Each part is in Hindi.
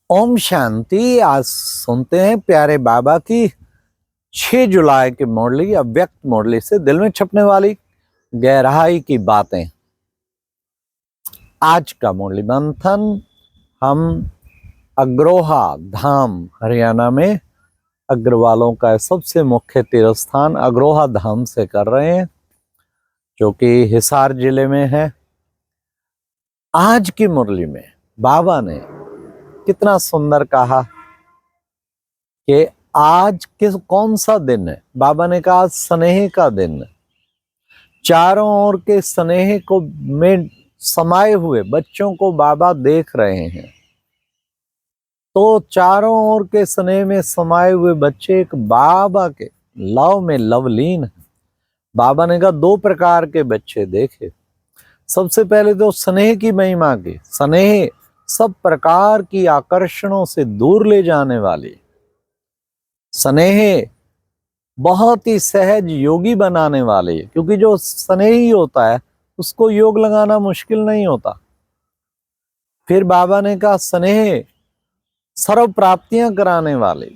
ओम शांति। आज सुनते हैं प्यारे बाबा की 6 जुलाई की मुरली, अव्यक्त मुरली से दिल में छपने वाली गहराई की बातें। आज का मुरली मंथन हम अग्रोहा धाम, हरियाणा में अग्रवालों का सबसे मुख्य तीर्थ स्थान अग्रोहा धाम से कर रहे हैं, जो कि हिसार जिले में है। आज की मुरली में बाबा ने कितना सुंदर कहा कि आज कौन सा दिन है। बाबा ने कहा स्नेह का दिन। चारों ओर के स्नेह को में समाये हुए बच्चों को बाबा देख रहे हैं। तो चारों ओर के स्नेह में समाये हुए बच्चे एक बाबा के लव में लवलीन है। बाबा ने कहा 2 प्रकार के बच्चे देखे। सबसे पहले तो स्नेह की महिमा की, स्नेह सब प्रकार की आकर्षणों से दूर ले जाने वाली, स्नेह बहुत ही सहज योगी बनाने वाली है, क्योंकि जो स्नेह ही होता है उसको योग लगाना मुश्किल नहीं होता। फिर बाबा ने कहा स्नेह सर्व प्राप्तियां कराने वाली।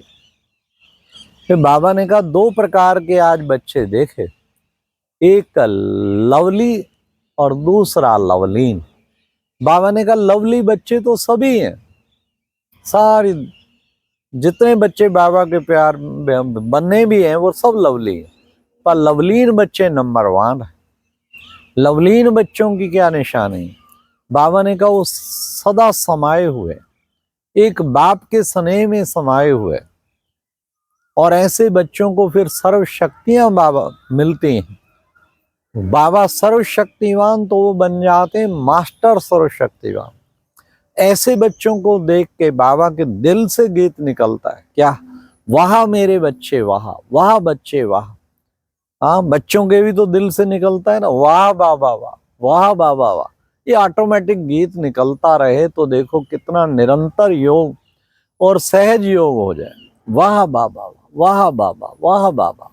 फिर बाबा ने कहा 2 प्रकार के आज बच्चे देखे, एक लवली और दूसरा लवलीन। बाबा ने कहा लवली बच्चे तो सभी हैं, सारी जितने बच्चे बाबा के प्यार बनने भी हैं वो सब लवली हैं, पर लवलीन बच्चे नंबर 1 है। लवलीन बच्चों की क्या निशानी? बाबा ने कहा वो सदा समाये हुए, एक बाप के स्नेह में समाये हुए, और ऐसे बच्चों को फिर सर्वशक्तियां बाबा मिलती हैं। बाबा सर्वशक्तिवान तो वो बन जाते हैं मास्टर सर्वशक्तिवान। ऐसे बच्चों को देख के बाबा के दिल से गीत निकलता है, क्या वाह मेरे बच्चे वाह, वाह बच्चे वाह। हाँ, बच्चों के भी तो दिल से निकलता है ना, वाह बाबा वाह, वाह बाबा वाह। ये ऑटोमेटिक गीत निकलता रहे तो देखो कितना निरंतर योग और सहज योग हो जाए। वाह बाबा वाह, बाबा वाह बाबा।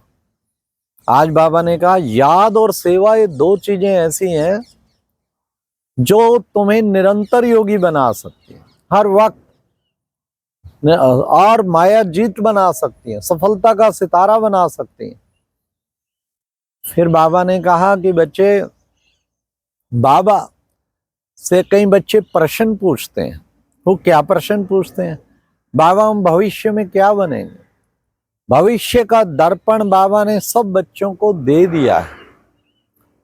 आज बाबा ने कहा याद और सेवा ये 2 चीजें ऐसी हैं जो तुम्हें निरंतर योगी बना सकती है, हर वक्त, और माया जीत बना सकती है, सफलता का सितारा बना सकती है। फिर बाबा ने कहा कि बच्चे, बाबा से कई बच्चे प्रश्न पूछते हैं। वो क्या प्रश्न पूछते हैं? बाबा हम भविष्य में क्या बनेंगे? भविष्य का दर्पण बाबा ने सब बच्चों को दे दिया है।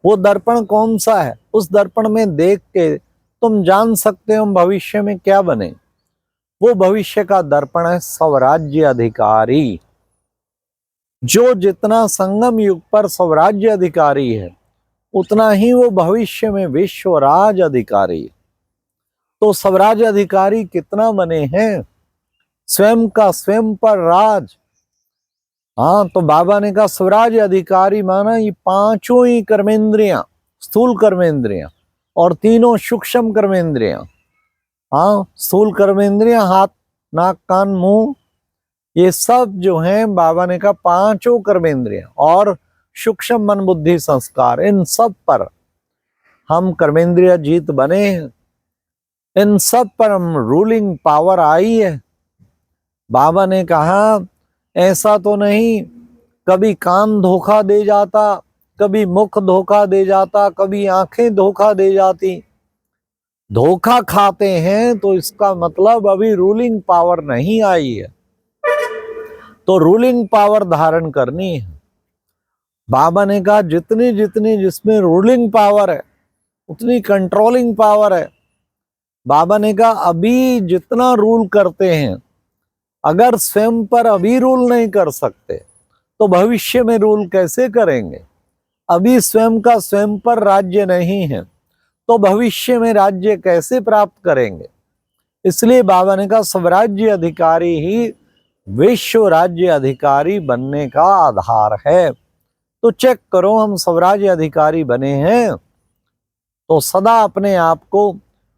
वो दर्पण कौन सा है? उस दर्पण में देख के तुम जान सकते हो भविष्य में क्या बने। वो भविष्य का दर्पण है स्वराज्य अधिकारी। जो जितना संगम युग पर स्वराज्य अधिकारी है, उतना ही वो भविष्य में विश्वराज अधिकारी है। तो स्वराज्य अधिकारी कितना बने हैं? स्वयं का स्वयं पर राज। हाँ, तो बाबा ने कहा स्वराज्य अधिकारी माना ये 5 ही कर्मेंद्रियां, स्थूल कर्मेंद्रियां और 3 सूक्ष्म कर्मेंद्रियां। हाँ, स्थूल कर्मेंद्रियां हाथ नाक कान मुंह, ये सब जो हैं बाबा ने कहा 5 कर्मेंद्रियां और सूक्ष्म मन बुद्धि संस्कार, इन सब पर हम कर्मेंद्रिय जीत बने हैं। इन सब पर हम रूलिंग पावर आई है। बाबा ने कहा ऐसा तो नहीं कभी कान धोखा दे जाता, कभी मुख धोखा दे जाता, कभी आंखें धोखा दे जाती। धोखा खाते हैं तो इसका मतलब अभी रूलिंग पावर नहीं आई है, तो रूलिंग पावर धारण करनी है। बाबा ने कहा जितनी जितनी जिसमें रूलिंग पावर है उतनी कंट्रोलिंग पावर है। बाबा ने कहा अभी जितना रूल करते हैं, अगर स्वयं पर अभी रूल नहीं कर सकते तो भविष्य में रूल कैसे करेंगे? अभी स्वयं का स्वयं पर राज्य नहीं है तो भविष्य में राज्य कैसे प्राप्त करेंगे? इसलिए बाबा ने कहा स्वराज्य अधिकारी ही विश्व राज्य अधिकारी बनने का आधार है। तो चेक करो हम स्वराज्य अधिकारी बने हैं तो सदा अपने आप को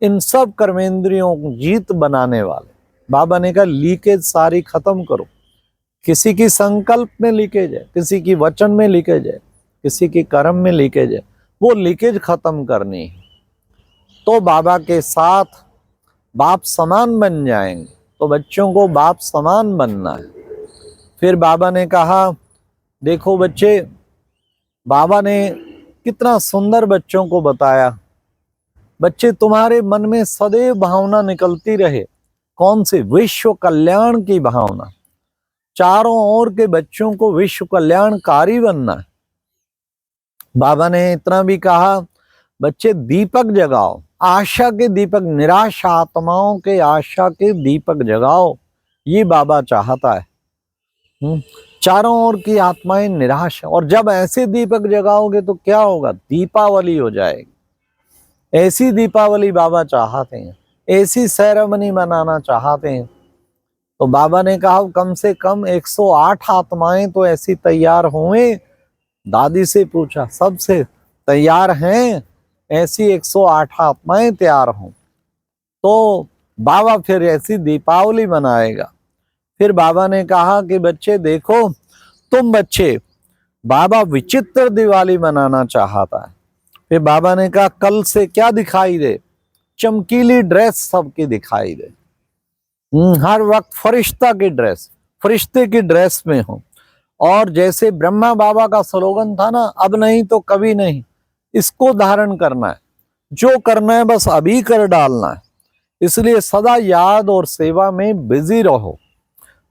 इन सब कर्मेंद्रियों को जीत बनाने वाले। बाबा ने कहा लीकेज सारी खत्म करो। किसी की संकल्प में लीकेज है, किसी की वचन में लीकेज है, किसी की कर्म में लीकेज है, वो लीकेज खत्म करनी है। तो बाबा के साथ बाप समान बन जाएंगे। तो बच्चों को बाप समान बनना है। फिर बाबा ने कहा, देखो बच्चे, बाबा ने कितना सुंदर बच्चों को बताया, बच्चे तुम्हारे मन में सदैव भावना निकलती रहे, कौन सी? विश्व कल्याण की भावना। चारों ओर के बच्चों को विश्व कल्याणकारी बनना है। बाबा ने इतना भी कहा, बच्चे दीपक जगाओ, आशा के दीपक, निराश आत्माओं के आशा के दीपक जगाओ, ये बाबा चाहता है। चारों ओर की आत्माएं निराश, और जब ऐसे दीपक जगाओगे तो क्या होगा? दीपावली हो जाएगी। ऐसी दीपावली बाबा चाहते हैं, ऐसी सेरेमनी मनाना चाहते हैं। तो बाबा ने कहा कम से कम 108 आत्माएं तो ऐसी तैयार हुए। दादी से पूछा, सबसे तैयार हैं? ऐसी 108 आत्माएं तैयार हों तो बाबा फिर ऐसी दीपावली मनाएगा। फिर बाबा ने कहा कि बच्चे देखो, तुम बच्चे, बाबा विचित्र दिवाली मनाना चाहता है। फिर बाबा ने कहा कल से क्या दिखाई दे? चमकीली ड्रेस सबकी दिखाई दे, हर वक्त फरिश्ता की ड्रेस, फरिश्ते की ड्रेस में हो। और जैसे ब्रह्मा बाबा का स्लोगन था ना, अब नहीं तो कभी नहीं, इसको धारण करना है। जो करना है बस अभी कर डालना है, इसलिए सदा याद और सेवा में बिजी रहो।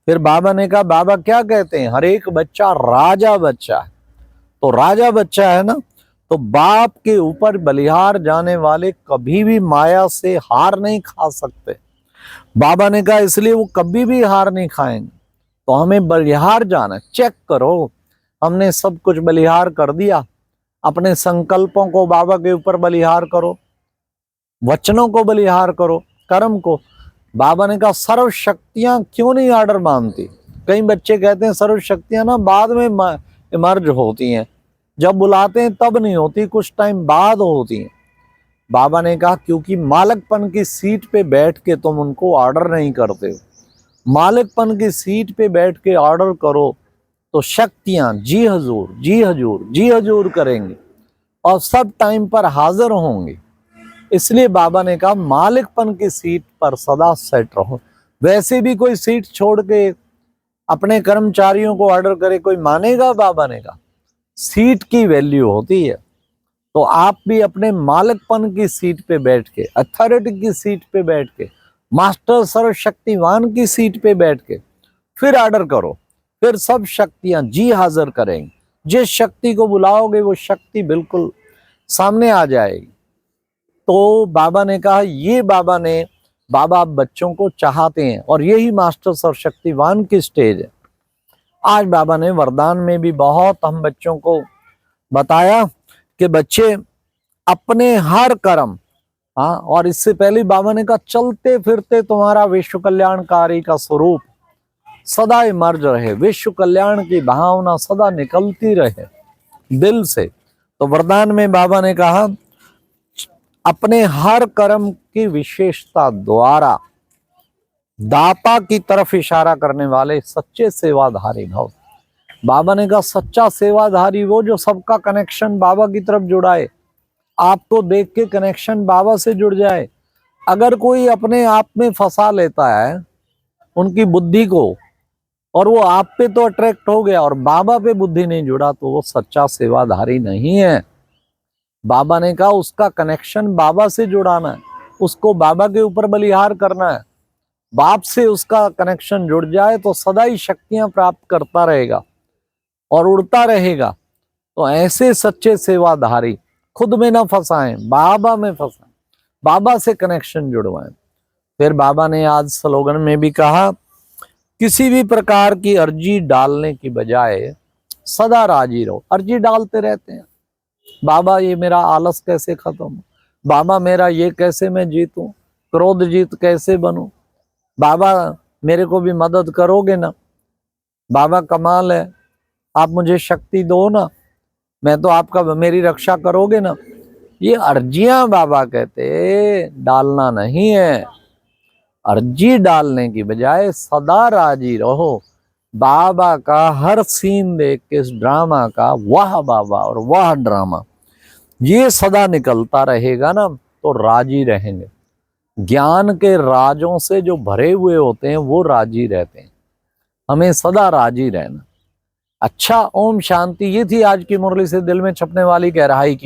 फिर बाबा ने कहा, बाबा क्या कहते हैं? हर एक बच्चा राजा बच्चा है। तो राजा बच्चा है ना, तो बाप के ऊपर बलिहार जाने वाले कभी भी माया से हार नहीं खा सकते। बाबा ने कहा इसलिए वो कभी भी हार नहीं खाएंगे। तो हमें बलिहार जाना, चेक करो, हमने सब कुछ बलिहार कर दिया। अपने संकल्पों को बाबा के ऊपर बलिहार करो, वचनों को बलिहार करो, कर्म को। बाबा ने कहा सर्व शक्तियां क्यों नहीं आर्डर मानती? कई बच्चे कहते हैं सर्व शक्तियां ना बाद में इमर्ज होती हैं, जब बुलाते हैं तब नहीं होती, कुछ टाइम बाद होती हैं। बाबा ने कहा क्योंकि मालिकपन की सीट पे बैठ के तुम उनको ऑर्डर नहीं करते हो। मालिकपन की सीट पे बैठ के ऑर्डर करो तो शक्तियां जी हजूर जी हजूर जी हजूर करेंगे और सब टाइम पर हाजिर होंगे। इसलिए बाबा ने कहा मालिकपन की सीट पर सदा सेट रहो। वैसे भी कोई सीट छोड़ के अपने कर्मचारियों को ऑर्डर करे, कोई मानेगा? बाबा ने कहा सीट की वैल्यू होती है। तो आप भी अपने मालिकपन की सीट पे बैठ के, अथॉरिटी की सीट पे बैठ के, मास्टर सर्वशक्तिवान की सीट पे बैठ के फिर ऑर्डर करो, फिर सब शक्तियां जी हाजिर करेंगी। जिस शक्ति को बुलाओगे वो शक्ति बिल्कुल सामने आ जाएगी। तो बाबा ने कहा ये बाबा बच्चों को चाहते हैं और यही मास्टर सर्वशक्तिवान की स्टेज है। आज बाबा ने वरदान में भी बहुत हम बच्चों को बताया कि बच्चे अपने हर कर्म, हाँ, और इससे पहले बाबा ने कहा चलते फिरते तुम्हारा विश्व कल्याणकारी का स्वरूप सदा इमर्ज रहे, विश्व कल्याण की भावना सदा निकलती रहे दिल से। तो वरदान में बाबा ने कहा अपने हर कर्म की विशेषता द्वारा दाता की तरफ इशारा करने वाले सच्चे सेवाधारी भव। बाबा ने कहा सच्चा सेवाधारी वो जो सबका कनेक्शन बाबा की तरफ जुड़ाए, आपको देख के कनेक्शन बाबा से जुड़ जाए। अगर कोई अपने आप में फंसा लेता है उनकी बुद्धि को और वो आप पे तो अट्रैक्ट हो गया और बाबा पे बुद्धि नहीं जुड़ा, तो वो सच्चा सेवाधारी नहीं है। बाबा ने कहा उसका कनेक्शन बाबा से जुड़ाना है, उसको बाबा के ऊपर बलिहार करना है। बाप से उसका कनेक्शन जुड़ जाए तो सदा ही शक्तियां प्राप्त करता रहेगा और उड़ता रहेगा। तो ऐसे सच्चे सेवाधारी खुद में ना फंसाएं, बाबा में फंसाएं, बाबा से कनेक्शन जुड़वाएं। फिर बाबा ने आज स्लोगन में भी कहा किसी भी प्रकार की अर्जी डालने की बजाय सदा राजी रहो। अर्जी डालते रहते हैं, बाबा ये मेरा आलस कैसे खत्म हो, बाबा मेरा ये कैसे मैं जीतूं, क्रोध जीत कैसे बनूं, बाबा मेरे को भी मदद करोगे ना, बाबा कमाल है, आप मुझे शक्ति दो ना, मैं तो आपका, मेरी रक्षा करोगे ना। ये अर्जियां बाबा कहते डालना नहीं है। अर्जी डालने की बजाय सदा राजी रहो। बाबा का हर सीन देख के इस ड्रामा का वह बाबा और वह ड्रामा ये सदा निकलता रहेगा ना, तो राजी रहेंगे। ज्ञान के राजों से जो भरे हुए होते हैं वो राजी रहते हैं। हमें सदा राजी रहना। अच्छा, ओम शांति। ये थी आज की मुरली से दिल में छपने वाली गहराई की